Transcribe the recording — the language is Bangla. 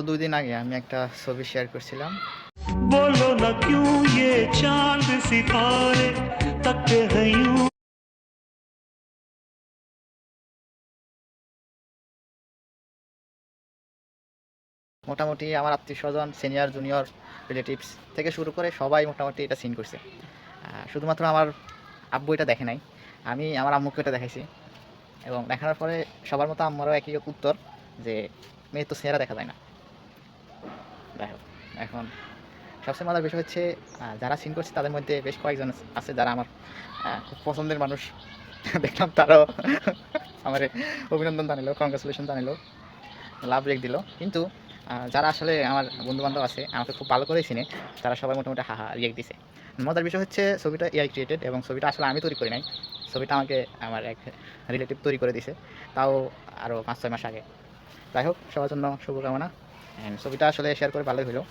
2 দিন আগে আমি একটা ছবি শেয়ার করছিলাম। बोलो न क्यों ये चांद सितारे तकते हैं यूं। মোটামুটি আমার আত্মীয়স্বজন, সিনিয়র, জুনিয়র, রিলেটিভস থেকে শুরু করে সবাই মোটামুটি এটা সিন করছে। শুধুমাত্র আমার আব্বু এটা দেখে নাই। আমি আমার আম্মুকে এটা দেখাইছি এবং দেখানোর পরে সবার মতো আম্মারও একই উত্তর যে, "মেয়ের তো চেহারা দেখা যায় না।" যাই হোক, এখন সবচেয়ে মজার বিষয় হচ্ছে যারা সিন করছে তাদের মধ্যে বেশ কয়েকজন আছে যারা আমার খুব পছন্দের মানুষ। দেখলাম তারাও আমারে অভিনন্দন জানালো, কংগ্রাচুলেশন জানালো, লাভ রেখ দিল। কিন্তু যারা আসলে আমার বন্ধু-বান্ধব আছে, আমাকে খুব ভালো করেই চিনে, তারা সবাই মোটামুটি হা, হা রিয়েক্ট দিছে। মজার বিষয় হচ্ছে ছবিটা এআই ক্রিয়েটেড এবং ছবিটা আসলে আমি তৈরি করি নাই। ছবিটা আমাকে আমার এক রিলেটিভ তৈরি করে দিছে। তাও আরও ৫-৬ মাস আগে। যাই হোক, সবার জন্য শুভকামনা। ছবিটা আসলে শেয়ার করে ভালোই হলো।